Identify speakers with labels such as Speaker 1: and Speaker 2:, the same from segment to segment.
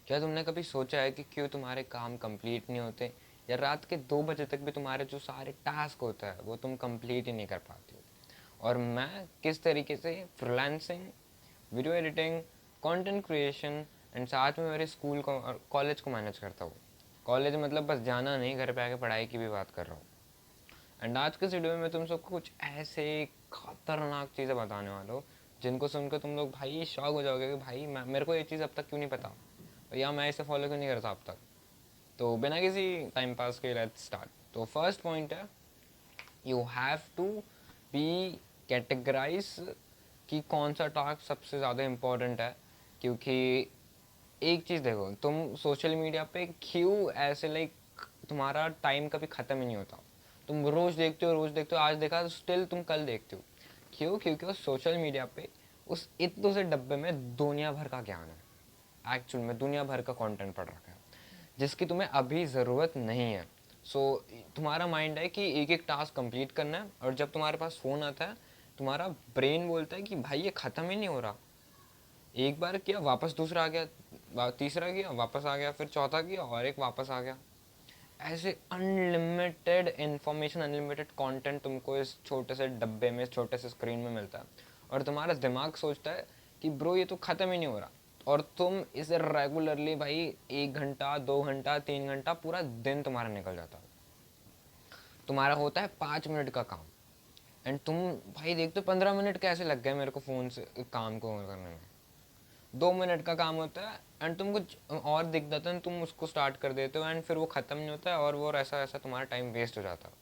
Speaker 1: क्या तुमने कभी सोचा है कि क्यों तुम्हारे काम कंप्लीट नहीं होते, या रात के 2 बजे तक भी तुम्हारे जो सारे टास्क होता है वो तुम कंप्लीट ही नहीं कर पाती हो? और मैं किस तरीके से freelancing, video editing, content creation and साथ में मेरे स्कूल को और कॉलेज को मैनेज करता हूँ। कॉलेज मतलब बस जाना नहीं, घर पे आके पढ़ाई की भी बात कर रहा हूँ। एंड आज के इस वीडियो में मैं तुम सबको कुछ ऐसे खतरनाक चीज़ें बताने वाला हूँ जिनको सुनकर तुम लोग भाई शॉक हो जाओगे कि भाई मेरे को ये चीज़ अब तक क्यों नहीं पता, या मैं इसे फॉलो क्यों नहीं करता अब तक। तो बिना किसी टाइम पास के लेट्स स्टार्ट। तो फर्स्ट पॉइंट है, you have to be categorize कि कौन सा टास्क सबसे ज़्यादा इम्पोर्टेंट है। क्योंकि एक चीज़ देखो, तुम सोशल मीडिया पे क्यों ऐसे लाइक तुम्हारा टाइम कभी ख़त्म ही नहीं होता। तुम रोज़ देखते हो, रोज़ देखते हो, आज देखा तो स्टिल तुम कल देखते हो। क्यों? क्योंकि उस सोशल मीडिया पे उस इतने से डब्बे में दुनिया भर का ज्ञान है, एक्चुअल में दुनिया भर का कंटेंट पड़ रखा है जिसकी तुम्हें अभी ज़रूरत नहीं है। सो तुम्हारा माइंड है कि एक एक टास्क कंप्लीट करना है, और जब तुम्हारे पास फ़ोन आता है तुम्हारा ब्रेन बोलता है कि भाई ये ख़त्म ही नहीं हो रहा। एक बार किया वापस दूसरा आ गया, तीसरा किया वापस आ गया, फिर चौथा किया और एक वापस आ गया। ऐसे अनलिमिटेड इंफॉर्मेशन, अनलिमिटेड कंटेंट तुमको इस छोटे से डब्बे में, इस छोटे से स्क्रीन में मिलता है। और तुम्हारा दिमाग सोचता है कि ब्रो ये तो ख़त्म ही नहीं हो रहा। और तुम इसे रेगुलरली भाई 1 घंटा, 2 घंटा, 3 घंटा, पूरा दिन तुम्हारा निकल जाता है। तुम्हारा होता है 5 मिनट का काम, एंड तुम भाई देखते हो 15 मिनट कैसे लग गए मेरे को फ़ोन से काम को करने में। 2 मिनट का काम होता है एंड तुम कुछ और दिख जाता है, तुम उसको स्टार्ट कर देते हो एंड फिर वो ख़त्म नहीं होता है, और वो ऐसा ऐसा तुम्हारा टाइम वेस्ट हो जाता है।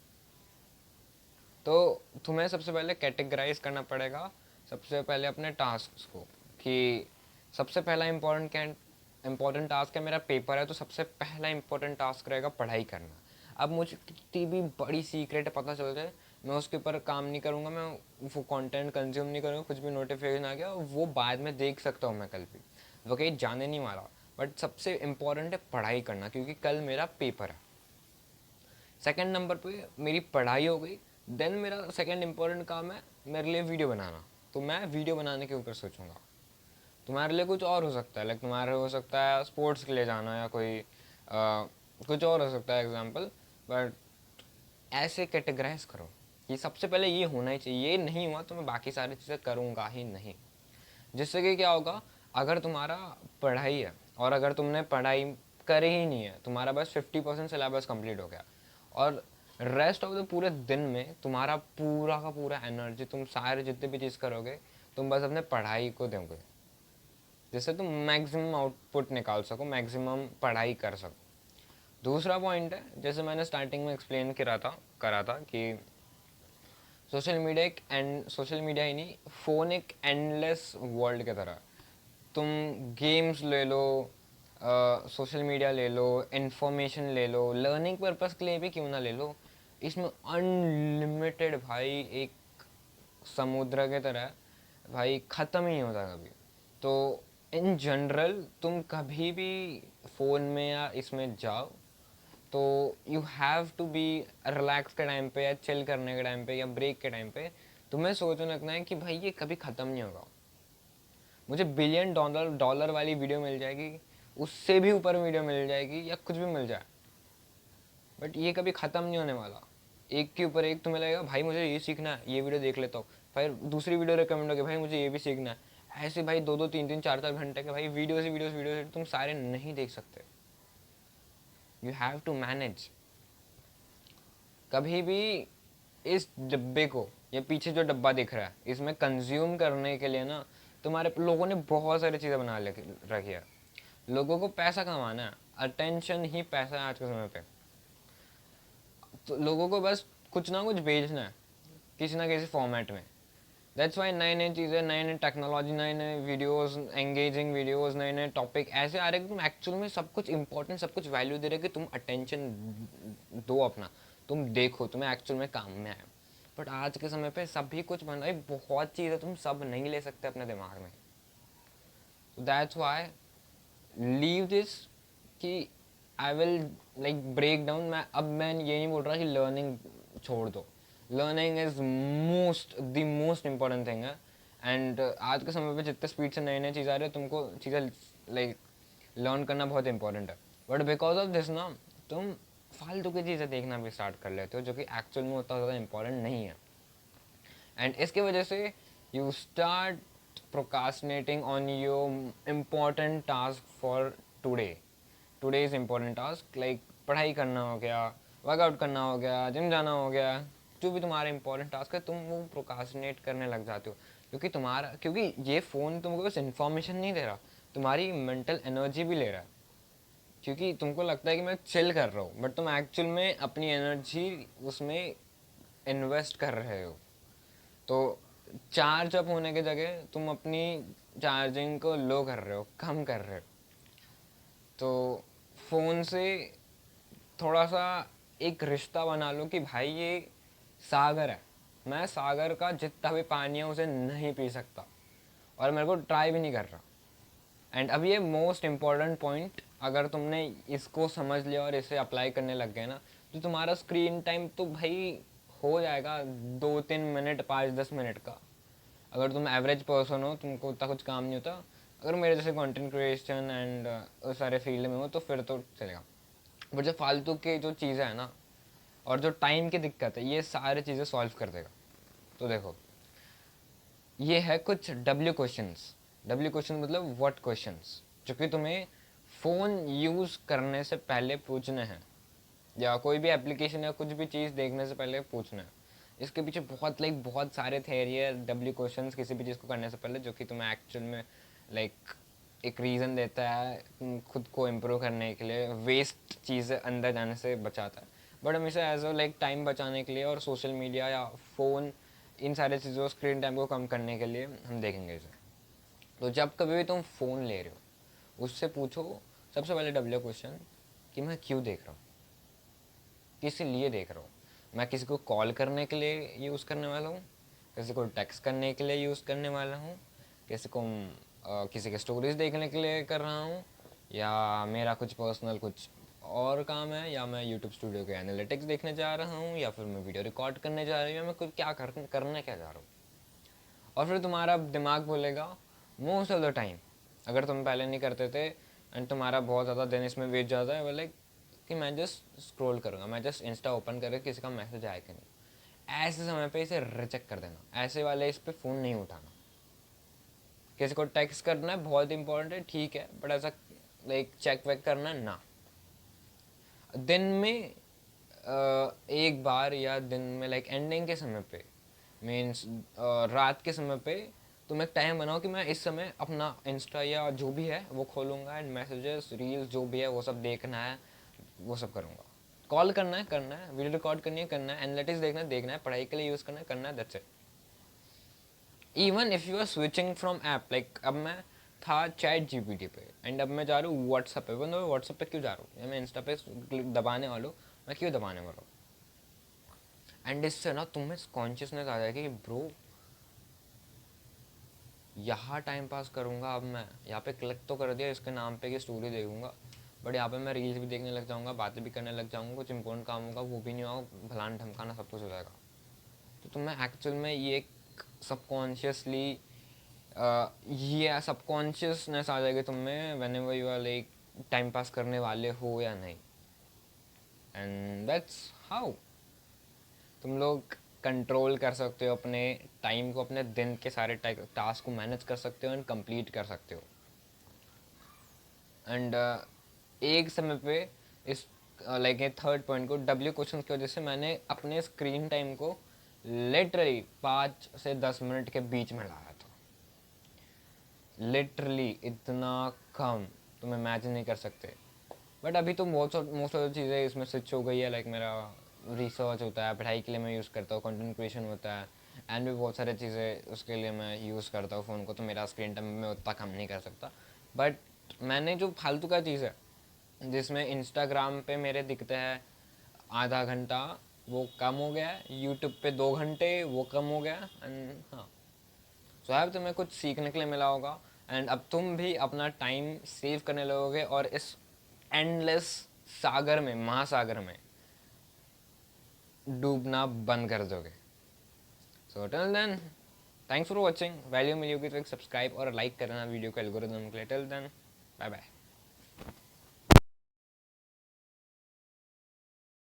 Speaker 1: तो तुम्हें सबसे पहले कैटेगराइज करना पड़ेगा, सबसे पहले अपने टास्क को, कि सबसे पहला इम्पोर्टेंट टास्क है मेरा पेपर है, तो सबसे पहला इम्पोर्टेंट टास्क रहेगा पढ़ाई करना। अब मुझे कितनी भी बड़ी सीक्रेट पता चल जाए, मैं उसके ऊपर काम नहीं करूँगा, मैं वो कंटेंट कंज्यूम नहीं करूँगा, कुछ भी नोटिफिकेशन आ गया वो बाद में देख सकता हूँ मैं कल भी, वो कहीं जाने नहीं वाला। बट सबसे इम्पोर्टेंट है पढ़ाई करना, क्योंकि कल मेरा पेपर है। सेकंड नंबर पे मेरी पढ़ाई हो गई। देन मेरा सेकंड इम्पोर्टेंट काम है मेरे लिए वीडियो बनाना, तो मैं वीडियो बनाने के ऊपर सोचूंगा। तुम्हारे लिए कुछ और हो सकता है, लाइक तुम्हारे हो सकता है स्पोर्ट्स के लिए जाना, या कोई कुछ और हो सकता है एग्जाम्पल। बट ऐसे कैटेगराइज करो कि सबसे पहले ये होना ही चाहिए, ये नहीं हुआ तो मैं बाकी सारी चीज़ें करूँगा ही नहीं। जिससे कि क्या होगा, अगर तुम्हारा पढ़ाई है और अगर तुमने पढ़ाई करी ही नहीं है, तुम्हारा बस 50% सिलेबस कंप्लीट हो गया, और रेस्ट ऑफ द पूरे दिन में तुम्हारा पूरा का पूरा एनर्जी, तुम सारे जितने भी चीज़ करोगे तुम बस अपने पढ़ाई को दोगे, जिससे तुम मैक्सिमम आउटपुट निकाल सको, मैक्सिमम पढ़ाई कर सको। दूसरा पॉइंट है, जैसे मैंने स्टार्टिंग में एक्सप्लेन करा था कि सोशल मीडिया ही नहीं, फ़ोन एक एंडलेस वर्ल्ड की तरह। तुम गेम्स ले लो, सोशल मीडिया ले लो, इंफॉर्मेशन ले लो, लर्निंग पर्पस के लिए भी क्यों ना ले लो, इसमें अनलिमिटेड भाई एक समुद्र के तरह भाई, ख़त्म ही नहीं होता कभी। तो इन जनरल तुम कभी भी फ़ोन में या इसमें जाओ तो you have to be relax के टाइम पे, या चिल करने के टाइम पे, या ब्रेक के टाइम पे तुम्हें सोचने लगना है कि भाई ये कभी ख़त्म नहीं होगा। मुझे बिलियन डॉलर डॉलर वाली वीडियो मिल जाएगी, उससे भी ऊपर वीडियो मिल जाएगी, या कुछ भी मिल जाए, बट ये कभी ख़त्म नहीं होने वाला। एक के ऊपर एक तुम्हें लगेगा भाई मुझे ये सीखना है, ये वीडियो देख लेता हूँ, फिर दूसरी वीडियो रिकमेंड होगी भाई मुझे ये भी सीखना है। ऐसे भाई 2-2, 3-3, 4-4 घंटे के भाई वीडियोस ही वीडियोस वीडियोस तुम सारे नहीं देख सकते। You have to manage. कभी भी इस डब्बे को, ये पीछे जो डब्बा दिख रहा है, इसमें कंज्यूम करने के लिए ना तुम्हारे लोगों ने बहुत सारी चीज़ें बना रखी है। लोगों को पैसा कमाना है, अटेंशन ही पैसा है आज के समय पे। तो लोगों को बस कुछ ना कुछ बेचना है किसी ना किसी फॉर्मेट में। दैट्स वाई नई नई चीज़ें, नई नई टेक्नोलॉजी, नए नए वीडियोस, एंगेजिंग वीडियोस, नए नए टॉपिक ऐसे आ रहे हैं कि तुम एक्चुअल में सब कुछ इंपॉर्टेंट, सब कुछ वैल्यू दे रहे कि तुम अटेंशन दो अपना, तुम देखो, तुम्हें एक्चुअल में काम में आए। बट आज के समय पे सभी कुछ बन रहा है, बहुत चीज़ें तुम सब नहीं ले सकते अपने दिमाग में। दैट्स वाई लीव दिस, कि I will like break down. मैं ये नहीं बोल रहा कि लर्निंग छोड़ दो, learning is most important thing है। एंड आज के समय पे जितने स्पीड से नई नई चीज़ आ रही है, तुमको चीज़ें लाइक लर्न करना बहुत इंपॉर्टेंट है, बट बिकॉज ऑफ दिस ना तुम फालतू की चीज़ें देखना भी स्टार्ट कर लेते हो जो कि एक्चुअल में उतना ज़्यादा इंपॉर्टेंट नहीं है। एंड इसकी वजह से you start procrastinating on your important task for today. Today is important task, like पढ़ाई करना हो गया, वर्कआउट करना हो गया, जिम जाना हो गया, जो भी तुम्हारा इंपॉर्टेंट टास्क है तुम वो प्रोकास्टिनेट करने लग जाते हो, क्योंकि ये फ़ोन तुमको बस इन्फॉर्मेशन नहीं दे रहा, तुम्हारी मेंटल एनर्जी भी ले रहा है। क्योंकि तुमको लगता है कि मैं चिल कर रहा हूँ, बट तुम एक्चुअल में अपनी एनर्जी उसमें इन्वेस्ट कर रहे हो। तो चार्ज अप होने की जगह तुम अपनी चार्जिंग को लो कर रहे हो, कम कर रहे हो। तो फ़ोन से थोड़ा सा एक रिश्ता बना लो कि भाई ये सागर है, मैं सागर का जितना भी पानी है उसे नहीं पी सकता और मेरे को ट्राई भी नहीं कर रहा। एंड अब ये मोस्ट इम्पॉर्टेंट पॉइंट, अगर तुमने इसको समझ लिया और इसे अप्लाई करने लग गए ना, तो तुम्हारा स्क्रीन टाइम तो भाई हो जाएगा 2-3 मिनट, 5-10 मिनट का। अगर तुम एवरेज पर्सन हो, तुमको उतना कुछ काम नहीं होता, अगर मेरे जैसे कंटेंट क्रिएशन एंड सारे फील्ड में हो तो फिर तो चलेगा। बट जो फालतू के जो चीज़ें हैं ना और जो टाइम की दिक्कत है, ये सारी चीज़ें सॉल्व कर देगा। तो देखो, ये है कुछ डब्ल्यू क्वेश्चन मतलब व्हाट क्वेश्चंस, जो कि तुम्हें फ़ोन यूज़ करने से पहले पूछने हैं, या कोई भी एप्लीकेशन या कुछ भी चीज़ देखने से पहले पूछना है। इसके पीछे बहुत सारे थियरी है डब्ल्यू क्वेश्चंस किसी भी चीज़ को करने से पहले, जो कि तुम्हें एक्चुअल में लाइक एक रीज़न देता है खुद को इम्प्रूव करने के लिए, वेस्ट चीज़ें अंदर जाने से बचाता है। बट हमेशा एज लाइक टाइम बचाने के लिए और सोशल मीडिया या फ़ोन, इन सारे चीज़ों स्क्रीन टाइम को कम करने के लिए हम देखेंगे इसे। तो जब कभी भी तुम फ़ोन ले रहे हो, उससे पूछो सबसे पहले डब्ल्यू क्वेश्चन कि मैं क्यों देख रहा हूँ, किस लिए देख रहा हूँ। मैं किसी को कॉल करने के लिए यूज़ करने वाला हूँ, किसी को टेक्स्ट करने के लिए यूज़ करने वाला हूँ, किसी के स्टोरीज देखने के लिए कर रहा हूँ, या मेरा कुछ पर्सनल कुछ और काम है, या मैं यूट्यूब स्टूडियो के एनालिटिक्स देखने जा रहा हूँ, या फिर मैं वीडियो रिकॉर्ड करने जा रही हूँ, या मैं कुछ करने क्या जा रहा हूँ। और फिर तुम्हारा दिमाग बोलेगा मोस्ट ऑफ द टाइम, अगर तुम पहले नहीं करते थे एंड तुम्हारा बहुत ज़्यादा दिन इसमें वेस्ट जाता है, बोले कि मैं जस्ट स्क्रॉल करूँगा, मैं जस्ट इंस्टा ओपन करके किसी का मैसेज आया कि नहीं, ऐसे समय पे इसे रिजेक्ट कर देना, ऐसे वाले इस पे फ़ोन नहीं उठाना। किसी को टेक्स्ट करना है बहुत इंपॉर्टेंट है, ठीक है, बट ऐसा लाइक चेक वेक करना ना। दिन में एक बार, या दिन में लाइक एंडिंग के समय पे, मीन्स रात के समय पे तुम एक टाइम बनाओ कि मैं इस समय अपना इंस्टा या जो भी है वो खोलूँगा एंड मैसेजेस रील्स जो भी है वो सब देखना है, वो सब करूँगा। कॉल करना है, वीडियो रिकॉर्ड करनी है, करना है, एनालिटिक्स देखना है, पढ़ाई के लिए यूज़ करना है, that's it. Even if you are switching from app, like अब मैं था चैट जीपीटी पे एंड अब मैं जा रहा हूँ व्हाट्सएप पे, मैं व्हाट्सएप पे क्यों जा रहा हूँ, या मैं इंस्टा पे दबाने वाला हूँ, मैं क्यों दबाने वाला हूँ। एंड इससे ना तुम्हें कॉन्शियसनेस आ जाएगी कि ब्रो यहाँ टाइम पास करूँगा, अब मैं यहाँ पे क्लिक तो कर दिया इसके नाम पे कि स्टोरी देखूंगा, बट यहाँ पे मैं रील्स भी देखने लग जाऊँगा, बातें भी करने लग जाऊँगा, कुछ इंपॉर्टेंट काम होगा वो भी नहीं होगा, भलान ढमकाना सब कुछ हो जाएगा। तो तुम्हें एक्चुअल में ये सबकॉन्शियसली ये सबकॉन्शियसनेस आ जाएगी तुम में whenever you are like time pass करने वाले हो या नहीं। एंड दैट्स हाउ तुम लोग कंट्रोल कर सकते हो अपने टाइम को, अपने दिन के सारे टास्क को मैनेज कर सकते हो एंड कंप्लीट कर सकते हो। एंड एक समय पे इस लाइक ये थर्ड पॉइंट को डब्ल्यू क्वेश्चन की वजह से मैंने अपने स्क्रीन टाइम को लिटरली 5 से 10 मिनट के बीच में लाया था। लिटरली इतना कम तुम इमेजिन नहीं कर सकते। बट अभी तो मोस्ट ऑफ चीज़ें इसमें स्विच हो गई है, लाइक मेरा रिसर्च होता है, पढ़ाई के लिए मैं यूज़ करता हूँ, कंटेंट क्रिएशन होता है, एंड भी बहुत सारे चीज़ें उसके लिए मैं यूज़ करता हूँ फ़ोन को, तो मेरा स्क्रीन टाइम में उतना कम नहीं कर सकता। बट मैंने जो फालतू का चीज़ है जिसमें इंस्टाग्राम पे मेरे दिखते हैं आधा घंटा, वो कम हो गया है, यूट्यूब पे 2 घंटे वो कम हो गया। एंड हाँ, सो अब तुम्हें कुछ सीखने के लिए मिला होगा एंड अब तुम भी अपना टाइम सेव करने लगोगे और इस एंडलेस सागर में, महासागर में डूबना बंद कर दोगे। So till then, thanks for watching. Value मिली होगी तो एक सब्सक्राइब और लाइक करना वीडियो को एल्गोरिथम के लिए। Till then, bye bye.